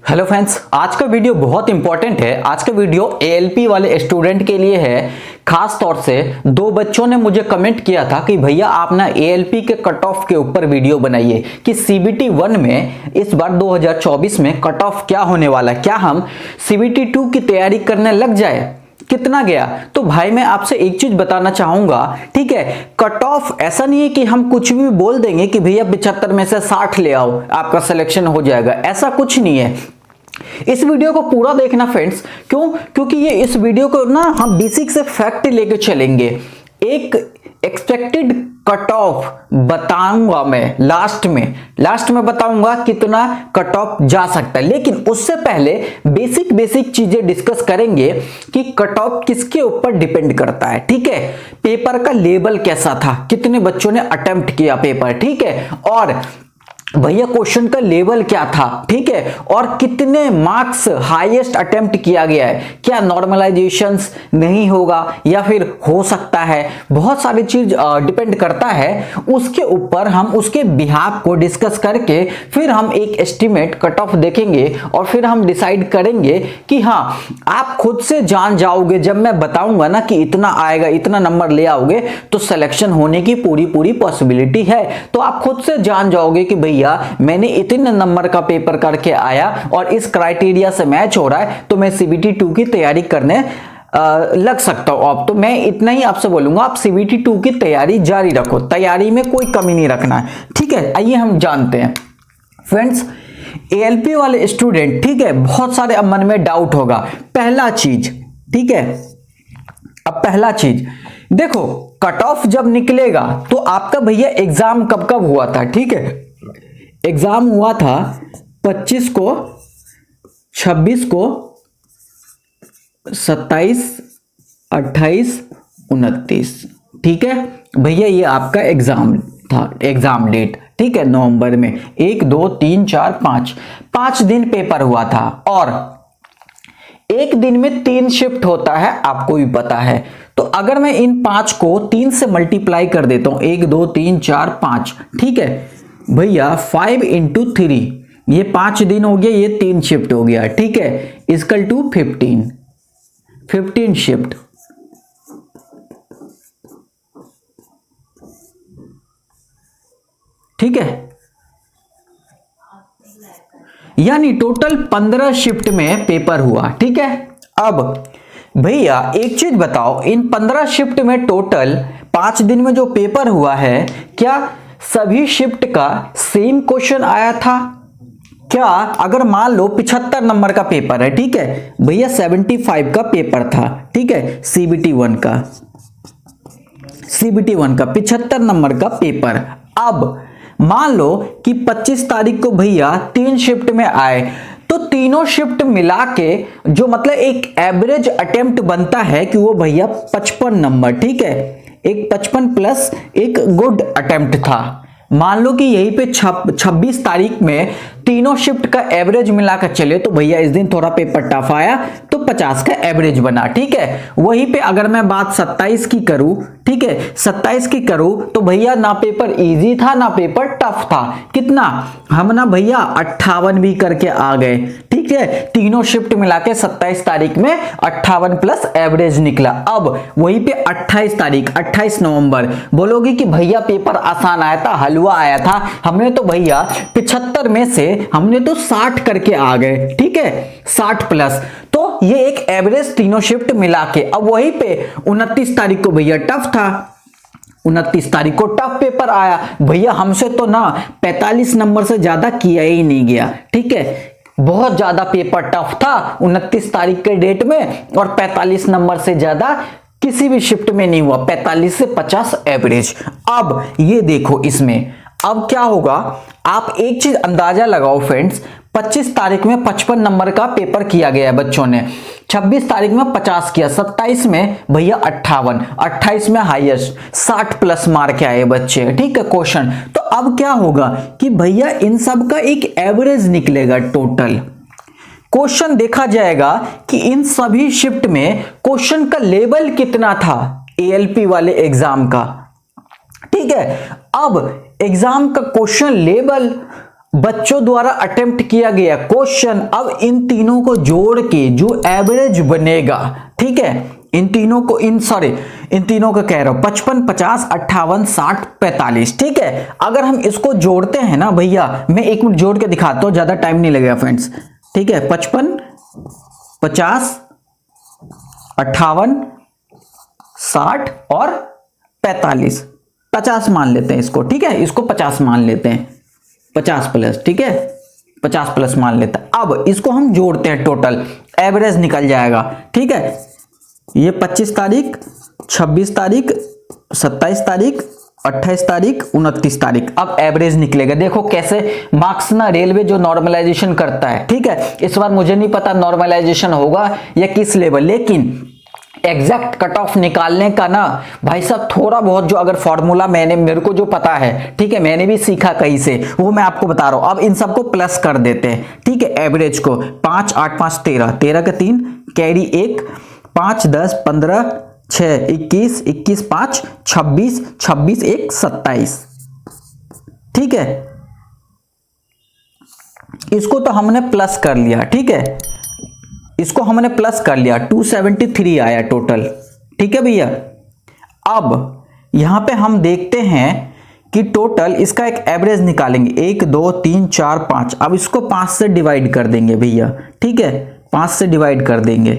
Hello friends, आज का video बहुत इंपॉर्टेंट है। आज का वीडियो एएलपी वाले स्टूडेंट के लिए है। खास तौर से दो बच्चों ने मुझे कमेंट किया था कि भैया आप ना एएलपी के कट ऑफ के ऊपर वीडियो बनाइए कि सीबीटी 1 में इस बार 2024 में कट ऑफ क्या होने वाला है, क्या हम सीबीटी 2 की तैयारी करने लग जाए, कितना गया। तो भाई मैं आपसे एक चीज बताना चाहूंगा, ठीक है, कट ऑफ ऐसा नहीं है कि हम कुछ भी बोल देंगे कि भैया 75 में से 60 ले आओ आपका सिलेक्शन हो जाएगा, ऐसा कुछ नहीं है। इस वीडियो को पूरा देखना फ्रेंड्स। क्योंकि ये इस वीडियो को ना हम बेसिक से फैक्ट लेके चलेंगे। एक एक्सपेक्टेड कट ऑफ बताऊंगा मैं लास्ट में बताऊंगा कितना कट ऑफ जा सकता है, लेकिन उससे पहले बेसिक चीजें डिस्कस करेंगे कि कट ऑफ किसके ऊपर डिपेंड करता है। ठीक है, पेपर का लेवल कैसा था, कितने बच्चों ने अटेम्प्ट किया पेपर, ठीक है, और भैया क्वेश्चन का लेवल क्या था, ठीक है, और कितने मार्क्स हाईएस्ट अटेम्प्ट किया गया है, क्या नॉर्मलाइजेशंस नहीं होगा या फिर हो सकता है, बहुत सारी चीज डिपेंड करता है। उसके ऊपर हम उसके बिहाफ को डिस्कस करके फिर हम एक एस्टिमेट कट ऑफ देखेंगे और फिर हम डिसाइड करेंगे कि हाँ आप खुद से जान जाओगे। जब मैं बताऊंगा ना कि इतना आएगा, इतना नंबर ले आओगे तो सिलेक्शन होने की पूरी पॉसिबिलिटी है, तो आप खुद से जान जाओगे कि भैया मैंने इतने नंबर का पेपर करके आया और इस क्राइटेरिया से मैच हो रहा है तो मैं सीबीटी 2 की तैयारी करने लग सकता हूं। अब तो मैं इतना ही आपसे बोलूंगा, आप सीबीटी 2 की तैयारी जारी रखो, तैयारी में कोई कमी नहीं रखना है। ठीक है, आइए हम जानते हैं फ्रेंड्स, एएलपी वाले स्टूडेंट, ठीक है, बहुत सारे अब मन में डाउट होगा। पहला चीज, ठीक है, अब पहला चीज देखो, कट ऑफ जब निकलेगा तो आपका भैया एग्जाम कब हुआ था, ठीक है, एग्जाम हुआ था 25 को, 26 को, 27, 28, 29, ठीक है भैया, ये आपका एग्जाम था, एग्जाम डेट, ठीक है, नवंबर में 1 2 3 4 5 दिन पेपर हुआ था। और एक दिन में 3 शिफ्ट होता है, आपको भी पता है। तो अगर मैं इन 5 को 3 से मल्टीप्लाई कर देता हूं, 1 2 3 4 5, ठीक है भैया, 5 × 3, ये 5 दिन हो गया, ये 3 शिफ्ट हो गया, ठीक है, इक्वल टू 15 शिफ्ट। ठीक है, यानी टोटल 15 शिफ्ट में पेपर हुआ। ठीक है, अब भैया एक चीज बताओ, इन 15 शिफ्ट में टोटल 5 दिन में जो पेपर हुआ है, क्या सभी शिफ्ट का सेम क्वेश्चन आया था? क्या अगर मान लो 75 नंबर का पेपर है, ठीक है भैया, 75 का पेपर था, ठीक है, सीबीटी 1 का 75 नंबर का पेपर। अब मान लो कि 25 तारीख को भैया 3 शिफ्ट में आए, तो तीनों शिफ्ट मिला के जो मतलब एक एवरेज अटेम्प्ट बनता है कि वो भैया 55 नंबर, ठीक है, एक 55 प्लस एक गुड अटेम्प्ट था। मान लो कि यहीं पे 26 तारीख में तीनों शिफ्ट का एवरेज मिलाकर चले, तो भैया इस दिन थोड़ा पेपर टफ आया तो 50 का एवरेज बना, ठीक है। वहीं पे अगर मैं बात 27 की करूं, ठीक है, 27 की करूं तो भैया ना पेपर इजी था ना पेपर टफ था, कितना हम ना भैया 58 भी करके आ गए, ठीक है, तीनों शिफ्ट मिला के 27 तारीख में 58 प्लस एवरेज निकला। अब वहीं पे 28 तारीख, 28 नवंबर, बोलोगे कि भैया पेपर आसान आया था, हलवा आया था, हमने तो भैया 75 में से हमने तो 60 करके आ गए, ठीक है, 60 प्लस, तो ये एक एवरेज तीनों शिफ्ट मिला के। अब वहीं पे 29 तारीख को भैया टफ था, 29 तारीख को टफ पेपर आया, भैया हमसे तो ना 45 नंबर से ज्यादा किया ही नहीं गया, ठीक है, बहुत ज्यादा पेपर टफ था 29 तारीख के डेट में, और 45 नंबर से ज्यादा किसी भी शिफ्ट में नहीं हुआ, 45 से 50 एवरेज। अब ये देखो, इसमें अब क्या होगा, आप एक चीज अंदाजा लगाओ फ्रेंड्स, 25 तारीख में 55 नंबर का पेपर किया गया है बच्चों ने, 26 तारीख में 50 किया, 27 में भैया 58, 28 में हाईएस्ट 60 प्लस मार्क आए बच्चे, ठीक है, क्वेश्चन। तो अब क्या होगा कि भैया इन सब का एक एवरेज निकलेगा, टोटल क्वेश्चन देखा जाएगा कि इन सभी शिफ्ट में क्वेश्चन का लेवल कितना था एएलपी वाले एग्जाम का, ठीक है। अब एग्जाम का क्वेश्चन लेवल बच्चों द्वारा अटेम्प्ट किया गया क्वेश्चन, अब इन तीनों को जोड़ के जो एवरेज बनेगा, ठीक है, इन तीनों को इन तीनों का कह रहा हूं 55, 50, 58, 60, 45, ठीक है। अगर हम इसको जोड़ते हैं ना भैया, मैं एक मिनट जोड़ के दिखाता हूं, ज्यादा टाइम नहीं लगेगा फ्रेंड्स, ठीक है। 55, 50, 58, 60 और 45, 50 मान लेते हैं इसको, ठीक है, इसको 50 मान लेते हैं, 50 प्लस, ठीक है, 50 प्लस मान लेते हैं। अब इसको हम जोड़ते हैं, टोटल एवरेज निकल जाएगा, ठीक है। ये 25 तारीख, 26 तारीख, 27 तारीख, 28 तारीख, 29 तारीख, अब एवरेज निकलेगा। देखो कैसे मार्क्स ना रेलवे जो नॉर्मलाइजेशन करता है, ठीक है। इस बार मुझे नहीं पता नॉर्मलाइजेशन होगा या किस लेवल, लेकिन एग्जैक्ट कट ऑफ निकालने का ना भाई साहब थोड़ा बहुत जो अगर फॉर्मूला मेरे को जो पता है, ठीक है, मैंने भी सीखा कहीं से, वो मैं आपको बता रहा हूं। अब इन सबको प्लस कर देते हैं, ठीक है, एवरेज को 5, 8, 5, 13, 13 का 3 कैरी 1, 5, 10, 15, 6, 21, 21, 5, 26, 26, 1, 27, ठीक है। इसको तो हमने प्लस कर लिया, ठीक है, इसको हमने प्लस कर लिया, 273 आया टोटल, ठीक है भैया। अब यहां पे हम देखते हैं कि टोटल इसका एक एवरेज निकालेंगे, 1, 2, 3, 4, 5। अब इसको 5 से डिवाइड कर देंगे भैया, ठीक है, 5 से डिवाइड कर देंगे।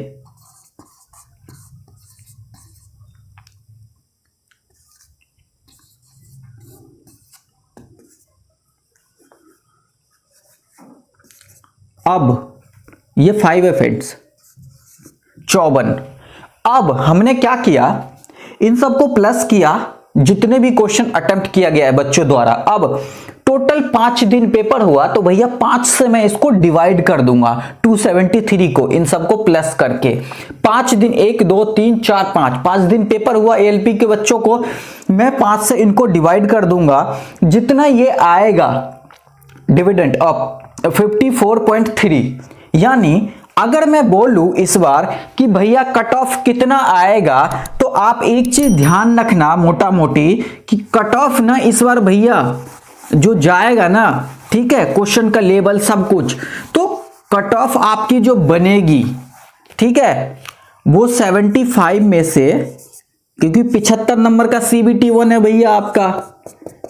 अब ये 5 है फ्रेंड्स, 54। अब हमने क्या किया, इन सबको प्लस किया, जितने भी क्वेश्चन अटेम्प्ट किया गया है बच्चों द्वारा। अब टोटल 5 दिन पेपर हुआ, तो भैया 5 से मैं इसको डिवाइड कर दूंगा 273 को, इन सबको प्लस करके 5 दिन, 1, 2, 3, 4, 5 दिन पेपर हुआ एएलपी के बच्चों को, मैं 5 से इनको डिवाइड कर दूंगा, जितना ये आएगा डिविडेंड ऑफ 54.3। यानी अगर मैं बोलूं इस बार कि भैया कट ऑफ कितना आएगा, तो आप एक चीज ध्यान रखना मोटा मोटी कि कट ऑफ ना इस बार भैया जो जाएगा ना, ठीक है, क्वेश्चन का लेवल सब कुछ, तो कट ऑफ आपकी जो बनेगी, ठीक है, वो 75 में से, क्योंकि 75 नंबर का CBT 1 है भैया आपका,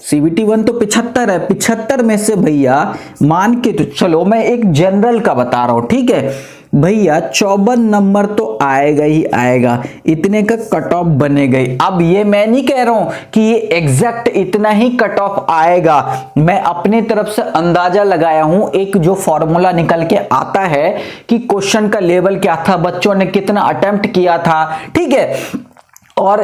CBT 1 तो 75 है, 75 में से भैया मान के तो चलो, मैं एक जनरल का बता रहा हूं, ठीक है भैया, 54 नंबर तो आएगा ही आएगा, इतने का कट ऑफ बनेगा ही। अब ये मैं नहीं कह रहा हूं कि ये एग्जैक्ट इतना ही कट ऑफ आएगा, मैं अपने तरफ से अंदाजा लगाया हूं, एक जो फॉर्मूला निकल के आता है कि क्वेश्चन का लेवल क्या था, बच्चों ने कितना अटेम्प्ट किया था, ठीक है, और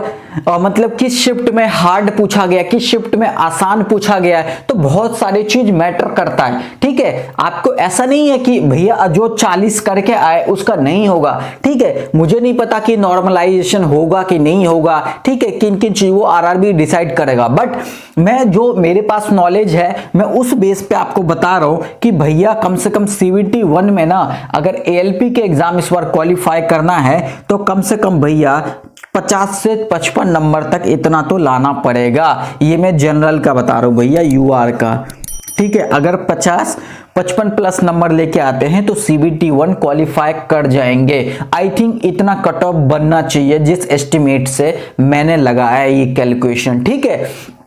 मतलब किस शिफ्ट में हार्ड पूछा गया, किस शिफ्ट में आसान पूछा गया है, तो बहुत सारी चीज मैटर करता है, ठीक है। आपको ऐसा नहीं है कि भैया जो 40 करके आए उसका नहीं होगा, ठीक है, मुझे नहीं पता कि नॉर्मलाइजेशन होगा कि नहीं होगा, ठीक है, किन किन चीजों आरआरबी डिसाइड करेगा, बट मैं जो मेरे पास नॉलेज है मैं उस बेस पे आपको बता रहा हूं कि भैया कम से कम CBT 1 में ना अगर ALP के एग्जाम इस बार क्वालिफाई करना है, तो कम से कम भैया 50 से 55 नंबर तक इतना तो लाना पड़ेगा। ये मैं जनरल का बता रहा हूं भैया, UR का, ठीक है। अगर 50-55 प्लस नंबर लेके आते हैं तो CBT 1 क्वालिफाई कर जाएंगे। आई थिंक इतना कट ऑफ बनना चाहिए जिस एस्टिमेट से मैंने लगाया ये कैलकुलेशन, ठीक है।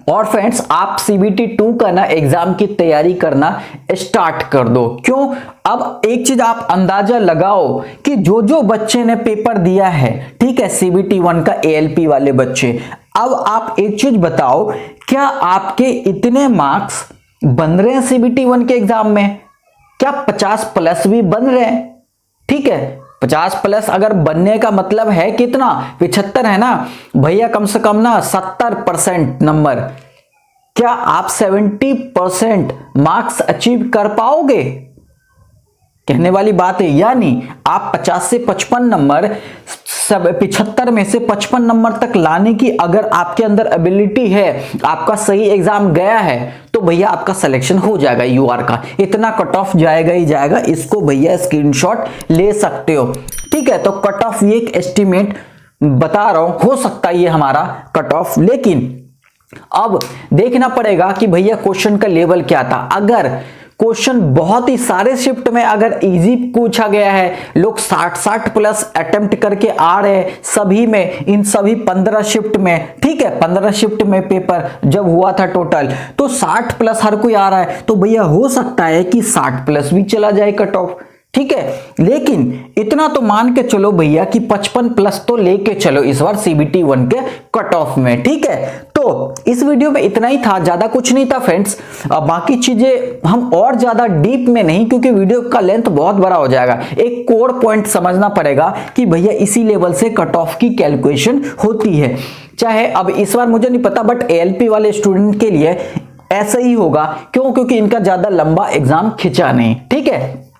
और फ्रेंड्स आप CBT 2 का ना एग्जाम की तैयारी करना स्टार्ट कर दो। क्यों? अब एक चीज आप अंदाजा लगाओ कि जो जो बच्चे ने पेपर दिया है, ठीक है, CBT 1 का ALP वाले बच्चे, अब आप एक चीज बताओ, क्या आपके इतने मार्क्स बन रहे हैं CBT 1 के एग्जाम में? क्या 50 प्लस भी बन रहे हैं? ठीक है, 50 प्लस अगर बनने का मतलब है कितना, 75 है ना भैया, कम से कम ना 70% नंबर, क्या आप 70% मार्क्स अचीव कर पाओगे? कहने वाली बात है। यानी आप 50 से 55 नंबर, 75 में से 55 नंबर तक लाने की अगर आपके अंदर एबिलिटी है, आपका सही एग्जाम गया है, तो भैया आपका सिलेक्शन हो जाएगा UR का। इतना कट ऑफ जाएगा ही जाएगा, इसको भैया स्क्रीनशॉट ले सकते हो, ठीक है। तो कट ऑफ ये एक एस्टिमेट बता रहा हूं, हो सकता है ये हमारा कट ऑफ, लेकिन अब देखना पड़ेगा कि भैया क्वेश्चन का लेवल क्या था। अगर क्वेश्चन बहुत ही सारे शिफ्ट में अगर इजी पूछा गया है, लोग 60 प्लस अटेम्प्ट करके आ रहे हैं सभी में, इन सभी 15 शिफ्ट में, ठीक है 15 शिफ्ट में पेपर जब हुआ था टोटल, तो 60 प्लस हर कोई आ रहा है, तो भैया हो सकता है कि 60 प्लस भी चला जाए कट ऑफ, ठीक है। लेकिन इतना तो मान के चलो भैया कि 55 प्लस तो लेके चलो इस बार CBT 1 के कट ऑफ में, ठीक है। तो इस वीडियो में इतना ही था, ज्यादा कुछ नहीं था फ्रेंड्स। बाकी चीजें हम और ज्यादा डीप में नहीं, क्योंकि वीडियो का लेंथ बहुत बड़ा हो जाएगा। एक कोर पॉइंट समझना पड़ेगा कि भैया इसी लेवल से कट ऑफ की कैलकुलेशन होती है। चाहे अब इस बार मुझे नहीं पता, बट ALP वाले स्टूडेंट के लिए ऐसा ही होगा। क्यों? क्योंकि इनका ज्यादा लंबा एग्जाम खिंचा नहीं, ठीक है।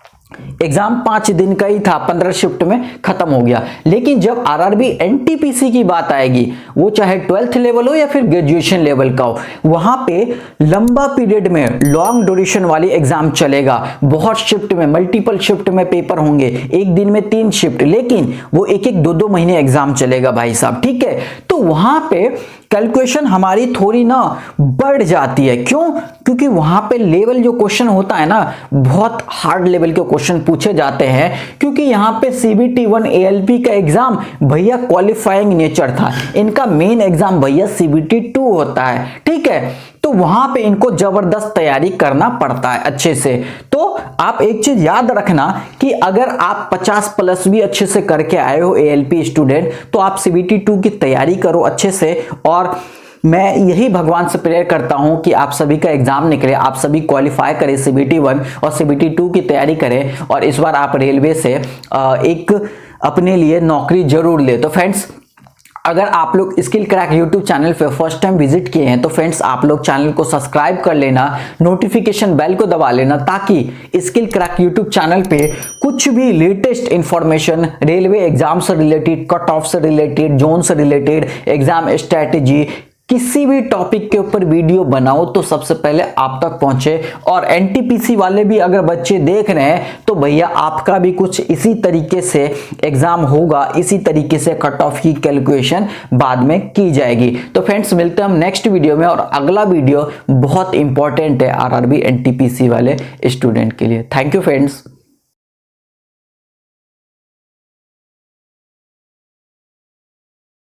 एग्जाम 5 दिन का ही था, 15 शिफ्ट में खत्म हो गया। लेकिन जब RRB NTPC की बात आएगी, वो चाहे 12th लेवल हो या फिर ग्रेजुएशन लेवल का हो, वहां पे लंबा पीरियड में लॉन्ग ड्यूरेशन वाली एग्जाम चलेगा। बहुत शिफ्ट में, मल्टीपल शिफ्ट में पेपर होंगे, एक दिन में 3 शिफ्ट, लेकिन वो 1-1, 2-2 महीने एग्जाम चलेगा भाई साहब, ठीक है। तो वहां पे कैलकुलेशन हमारी थोड़ी ना बढ़ जाती है। क्यों? क्योंकि वहां पे लेवल जो क्वेश्चन होता है ना, बहुत हार्ड लेवल के क्वेश्चन पूछे जाते हैं। क्योंकि यहां पे CBT 1 ALP का एग्जाम भैया क्वालिफाइंग नेचर था, इनका मेन एग्जाम भैया CBT 2 होता है, ठीक है। तो वहां पे इनको जबरदस्त तैयारी करना पड़ता है अच्छे से। तो आप एक चीज याद रखना कि अगर आप 50 प्लस भी अच्छे से करके आए हो ALP स्टूडेंट, तो आप CBT 2 की तैयारी करो अच्छे से। और मैं यही भगवान से प्रेयर करता हूं कि आप सभी का एग्जाम निकले, आप सभी क्वालिफाई करें CBT 1 और CBT 2 की तैयारी करें, और इस बार आप रेलवे से एक अपने लिए नौकरी जरूर ले। तो फ्रेंड्स, अगर आप लोग स्किल क्रैक यूट्यूब चैनल पे फर्स्ट टाइम विजिट किए हैं, तो फ्रेंड्स आप लोग चैनल को सब्सक्राइब कर लेना, नोटिफिकेशन बेल को दबा लेना, ताकि स्किल क्रैक यूट्यूब चैनल पे कुछ भी लेटेस्ट इंफॉर्मेशन रेलवे एग्जाम से रिलेटेड, कट ऑफ से रिलेटेड, जोन से रिलेटेड, एग्जाम स्ट्रेटेजी, किसी भी टॉपिक के ऊपर वीडियो बनाओ तो सबसे पहले आप तक पहुंचे। और NTPC वाले भी अगर बच्चे देख रहे हैं, तो भैया आपका भी कुछ इसी तरीके से एग्जाम होगा, इसी तरीके से कट ऑफ की कैलकुलेशन बाद में की जाएगी। तो फ्रेंड्स, मिलते हैं हम नेक्स्ट वीडियो में, और अगला वीडियो बहुत इंपॉर्टेंट है RRB NTPC वाले स्टूडेंट के लिए। Thank you friends.